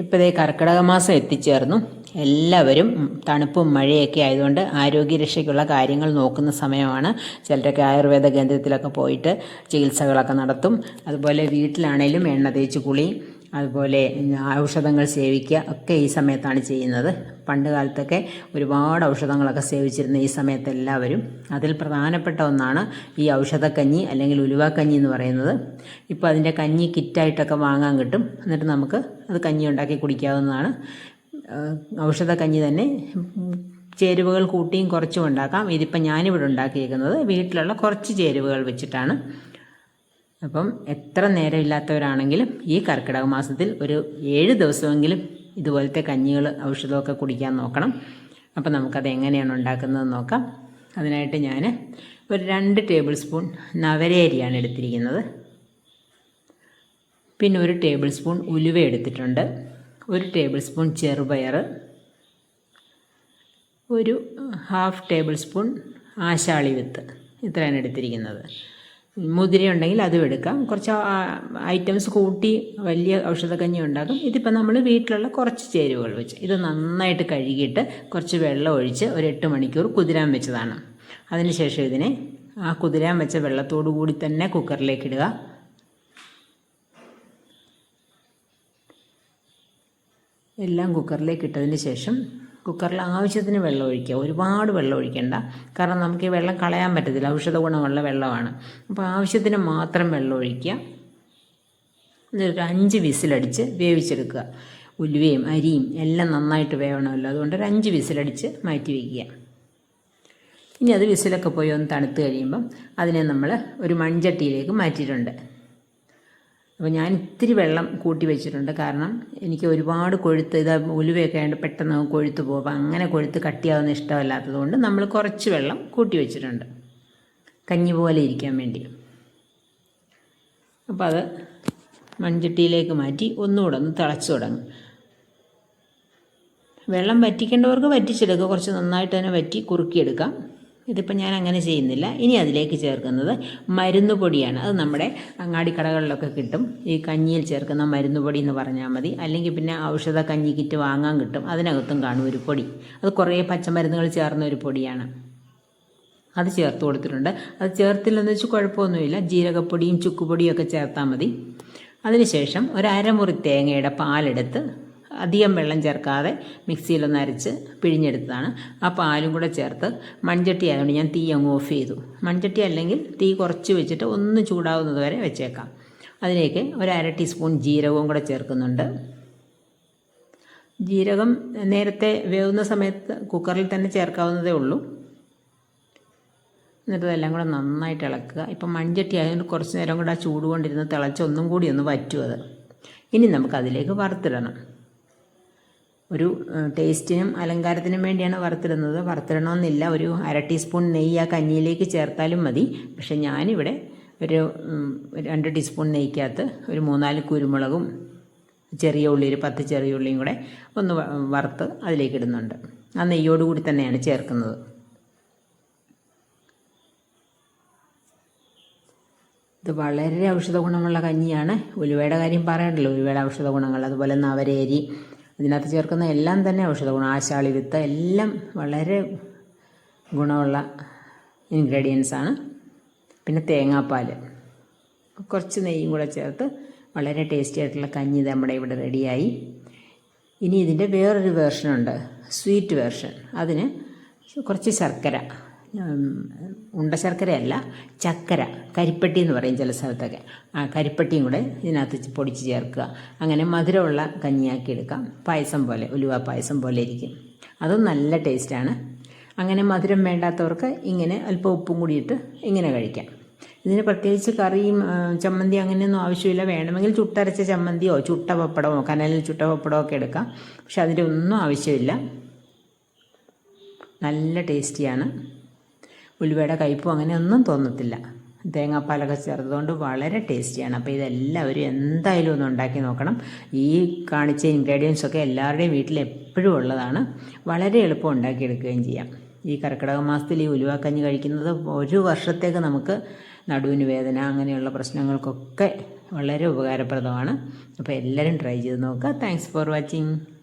ഇപ്പോഴേ കർക്കിടക മാസം എത്തിച്ചേർന്നു. എല്ലാവരും തണുപ്പും മഴയൊക്കെ ആയതുകൊണ്ട് ആരോഗ്യരക്ഷയ്ക്കുള്ള കാര്യങ്ങൾ നോക്കുന്ന സമയമാണ്. ചിലരൊക്കെ ആയുർവേദ കേന്ദ്രത്തിലൊക്കെ പോയിട്ട് ചികിത്സകളൊക്കെ നടത്തും. അതുപോലെ വീട്ടിലാണേലും എണ്ണ തേച്ച് കുളി, അതുപോലെ ഔഷധങ്ങൾ സേവിക്കുക ഒക്കെ ഈ സമയത്താണ് ചെയ്യുന്നത്. പണ്ട് കാലത്തൊക്കെ ഒരുപാട് ഔഷധങ്ങളൊക്കെ സേവിച്ചിരുന്ന ഈ സമയത്ത് എല്ലാവരും, അതിൽ പ്രധാനപ്പെട്ട ഒന്നാണ് ഈ ഔഷധക്കഞ്ഞി അല്ലെങ്കിൽ ഉലുവാക്കഞ്ഞി എന്ന് പറയുന്നത്. ഇപ്പോൾ അതിൻ്റെ കഞ്ഞി കിറ്റായിട്ടൊക്കെ വാങ്ങാൻ കിട്ടും. എന്നിട്ട് നമുക്ക് അത് കഞ്ഞി ഉണ്ടാക്കി കുടിക്കാവുന്നതാണ്. ഔഷധക്കഞ്ഞി തന്നെ ചേരുവകൾ കൂട്ടിയും കുറച്ചും ഉണ്ടാക്കാം. ഇതിപ്പോൾ ഞാനിവിടെ ഉണ്ടാക്കിയിരിക്കുന്നത് വീട്ടിലുള്ള കുറച്ച് ചേരുവകൾ വെച്ചിട്ടാണ്. അപ്പം എത്ര നേരമില്ലാത്തവരാണെങ്കിലും ഈ കർക്കിടക മാസത്തിൽ ഒരു 7 ദിവസമെങ്കിലും ഇതുപോലത്തെ കഞ്ഞികൾ ഔഷധമൊക്കെ കുടിക്കാൻ നോക്കണം. അപ്പം നമുക്കത് എങ്ങനെയാണ് ഉണ്ടാക്കുന്നത് നോക്കാം. അതിനായിട്ട് ഞാൻ ഒരു 2 ടേബിൾ സ്പൂൺ നവരയരിയാണ് എടുത്തിരിക്കുന്നത്. പിന്നെ 1 ടേബിൾ സ്പൂൺ ഉലുവ എടുത്തിട്ടുണ്ട്. 1 ടേബിൾ സ്പൂൺ ചെറുപയർ, ഒരു 1/2 ടേബിൾ സ്പൂൺ ആശാളി വിത്ത്, ഇത്രയാണ് എടുത്തിരിക്കുന്നത്. മുതിര ഉണ്ടെങ്കിൽ അതും എടുക്കാം. കുറച്ച് ഐറ്റംസ് കൂട്ടി വലിയ ഔഷധക്കഞ്ഞി ഉണ്ടാക്കും. ഇതിപ്പോൾ നമ്മൾ വീട്ടിലുള്ള കുറച്ച് ചേരുവകൾ വെച്ച് ഇത് നന്നായിട്ട് കഴുകിയിട്ട് കുറച്ച് വെള്ളം ഒഴിച്ച് ഒരു 8 മണിക്കൂർ കുതിരാൻ വെച്ചതാണ്. അതിനുശേഷം ഇതിനെ ആ കുതിരാൻ വെച്ച വെള്ളത്തോടു കൂടി തന്നെ കുക്കറിലേക്ക് ഇടുക. എല്ലാം കുക്കറിലേക്ക് ഇട്ടതിന് ശേഷം കുക്കറിൽ ആവശ്യത്തിന് വെള്ളം ഒഴിക്കുക. ഒരുപാട് വെള്ളം ഒഴിക്കേണ്ട, കാരണം നമുക്ക് ഈ വെള്ളം കളയാൻ പറ്റത്തില്ല, ഔഷധ ഗുണമുള്ള വെള്ളമാണ്. അപ്പോൾ ആവശ്യത്തിന് മാത്രം വെള്ളം ഒഴിക്കുക. എന്നിട്ട് 5 വിസിലടിച്ച് വേവിച്ചെടുക്കുക. ഉലുവയും അരിയും എല്ലാം നന്നായിട്ട് വേവണമല്ലോ, അതുകൊണ്ട് ഒരു 5 വിസിലടിച്ച് മാറ്റി വയ്ക്കുക. ഇനി അത് വിസിലൊക്കെ പോയി ഒന്ന് തണുത്ത് കഴിയുമ്പം അതിനെ നമ്മൾ ഒരു മൺചട്ടിയിലേക്ക് മാറ്റിയിട്ടുണ്ട്. അപ്പോൾ ഞാൻ ഇത്തിരി വെള്ളം കൂട്ടി വെച്ചിട്ടുണ്ട്, കാരണം എനിക്ക് ഒരുപാട് കൊഴുത്ത്, ഇത് ഉലുവയൊക്കെ ആയതുകൊണ്ട് പെട്ടെന്ന് കൊഴുത്ത് പോകും. അങ്ങനെ കൊഴുത്ത് കട്ടിയാവുന്ന ഇഷ്ടമല്ലാത്തതുകൊണ്ട് നമ്മൾ കുറച്ച് വെള്ളം കൂട്ടി വെച്ചിട്ടുണ്ട്, കഞ്ഞി പോലെ ഇരിക്കാൻ വേണ്ടി. അപ്പോൾ അത് മൺചട്ടിയിലേക്ക് മാറ്റി ഒന്നുകൂടെ ഒന്ന് തിളച്ച് തുടങ്ങും. വെള്ളം വറ്റിക്കേണ്ടവർക്ക് വറ്റിച്ചെടുക്കുക, കുറച്ച് നന്നായിട്ട് തന്നെ വറ്റി കുറുക്കിയെടുക്കാം. ഇതിപ്പോൾ ഞാൻ അങ്ങനെ ചെയ്യുന്നില്ല. ഇനി അതിലേക്ക് ചേർക്കുന്നത് മരുന്ന് പൊടിയാണ്. അത് നമ്മുടെ അങ്ങാടി കടകളിലൊക്കെ കിട്ടും. ഈ കഞ്ഞിയിൽ ചേർക്കുന്ന മരുന്ന് പൊടി എന്ന് പറഞ്ഞാൽ മതി. അല്ലെങ്കിൽ പിന്നെ ഔഷധ കഞ്ഞി കിറ്റ് വാങ്ങാൻ കിട്ടും, അതിനകത്തും കാണും ഒരു പൊടി. അത് കുറേ പച്ചമരുന്നുകൾ ചേർന്ന ഒരു പൊടിയാണ്. അത് ചേർത്ത് കൊടുത്തിട്ടുണ്ട്. അത് ചേർത്തില്ലെന്ന് വെച്ച് കുഴപ്പമൊന്നുമില്ല, ജീരകപ്പൊടിയും ചുക്കുപൊടിയും ഒക്കെ ചേർത്താൽ മതി. അതിനുശേഷം ഒരു അരമുറി തേങ്ങയുടെ പാലെടുത്ത് അധികം വെള്ളം ചേർക്കാതെ മിക്സിയിലൊന്ന് അരച്ച് പിഴിഞ്ഞെടുത്തതാണ്. ആ പാലും കൂടെ ചേർത്ത്, മൺചട്ടി ആയതുകൊണ്ട് ഞാൻ തീ അങ്ങ് ഓഫ് ചെയ്തു. മൺചട്ടി അല്ലെങ്കിൽ തീ കുറച്ച് വെച്ചിട്ട് ഒന്ന് ചൂടാവുന്നത് വരെ വെച്ചേക്കാം. അതിലേക്ക് ഒരു 1/2 ടീസ്പൂൺ ജീരകവും കൂടെ ചേർക്കുന്നുണ്ട്. ജീരകം നേരത്തെ വേവുന്ന സമയത്ത് കുക്കറിൽ തന്നെ ചേർക്കാവുന്നതേ ഉള്ളൂ. എന്നിട്ട് ഇതെല്ലാം കൂടെ നന്നായിട്ട് ഇളക്കുക. ഇപ്പം മൺചട്ടി ആയതുകൊണ്ട് കുറച്ച് നേരം കൂടെ ആ ചൂട് കൊണ്ടിരുന്ന് തിളച്ച് ഒന്നും കൂടി ഒന്ന് വറ്റും അത്. ഇനി നമുക്കതിലേക്ക് വറുത്തിടണം. ഒരു ടേസ്റ്റിനും അലങ്കാരത്തിനും വേണ്ടിയാണ് വറുത്തിടുന്നത്. വറുത്തിടണമെന്നില്ല. ഒരു 1/2 ടീസ്പൂൺ നെയ്യ് ആ കഞ്ഞിയിലേക്ക് ചേർത്താലും മതി. പക്ഷെ ഞാനിവിടെ ഒരു 2 ടീസ്പൂൺ നെയ്ക്കകത്ത് ഒരു 3-4 കുരുമുളകും ചെറിയ ഉള്ളി, ഒരു 10 ചെറിയ ഉള്ളിയും കൂടെ ഒന്ന് വറുത്ത് അതിലേക്ക് ഇടുന്നുണ്ട്. ആ നെയ്യോടുകൂടി തന്നെയാണ് ചേർക്കുന്നത്. ഇത് വളരെ ഔഷധ ഗുണമുള്ള കഞ്ഞിയാണ്. ഉലുവയുടെ കാര്യം പറയണ്ടല്ലോ, ഉലുവയുടെ ഔഷധ ഗുണങ്ങൾ. അതുപോലെ നവരയരി, ഇതിനകത്ത് ചേർക്കുന്ന എല്ലാം തന്നെ ഔഷധ ഗുണം. ആശാളി വിത്ത് എല്ലാം വളരെ ഗുണമുള്ള ഇൻഗ്രീഡിയൻസാണ്. പിന്നെ തേങ്ങാപ്പാൽ, കുറച്ച് നെയ്യും കൂടെ ചേർത്ത് വളരെ ടേസ്റ്റി ആയിട്ടുള്ള കഞ്ഞി നമ്മുടെ ഇവിടെ റെഡിയായി. ഇനി ഇതിൻ്റെ വേറൊരു വേർഷനുണ്ട്, സ്വീറ്റ് വേർഷൻ. അതിന് കുറച്ച് ശർക്കര, ഉണ്ട ശർക്കരയല്ല, ചക്കര, കരിപ്പട്ടി എന്ന് പറയും ചില സ്ഥലത്തൊക്കെ, ആ കരിപ്പട്ടിയും കൂടെ ഇതിനകത്ത് പൊടിച്ച് ചേർക്കുക. അങ്ങനെ മധുരമുള്ള കഞ്ഞിയാക്കി എടുക്കാം. പായസം പോലെ, ഉലുവ പായസം പോലെ ഇരിക്കും. അതും നല്ല ടേസ്റ്റാണ്. അങ്ങനെ മധുരം വേണ്ടാത്തവർക്ക് ഇങ്ങനെ അല്പം ഉപ്പും കൂടിയിട്ട് ഇങ്ങനെ കഴിക്കാം. ഇതിന് പ്രത്യേകിച്ച് കറിയും ചമ്മന്തി അങ്ങനെയൊന്നും ആവശ്യമില്ല. വേണമെങ്കിൽ ചുട്ടരച്ച ചമ്മന്തിയോ ചുട്ട പപ്പടമോ, കനലിൽ ചുട്ട പപ്പടമോ ഒക്കെ എടുക്കാം. പക്ഷെ അതിൻ്റെ ഒന്നും ആവശ്യമില്ല. നല്ല ടേസ്റ്റിയാണ്. ഉലുവയുടെ കയ്പും അങ്ങനെയൊന്നും തോന്നത്തില്ല. തേങ്ങാപ്പാലൊക്കെ ചേർത്തതുകൊണ്ട് വളരെ ടേസ്റ്റിയാണ്. അപ്പോൾ ഇതെല്ലാവരും എന്തായാലും ഒന്ന് ഉണ്ടാക്കി നോക്കണം. ഈ കാണിച്ച ഇൻഗ്രീഡിയൻസൊക്കെ എല്ലാവരുടെയും വീട്ടിൽ എപ്പോഴും ഉള്ളതാണ്. വളരെ എളുപ്പം ഉണ്ടാക്കിയെടുക്കുകയും ചെയ്യാം. ഈ കർക്കിടക മാസത്തിൽ ഈ ഉലുവാക്കഞ്ഞി കഴിക്കുന്നത് 1 വർഷത്തേക്ക് നമുക്ക് നടുവിന് വേദന അങ്ങനെയുള്ള പ്രശ്നങ്ങൾക്കൊക്കെ വളരെ ഉപകാരപ്രദമാണ്. അപ്പോൾ എല്ലാവരും ട്രൈ ചെയ്ത് നോക്കുക. Thanks for watching.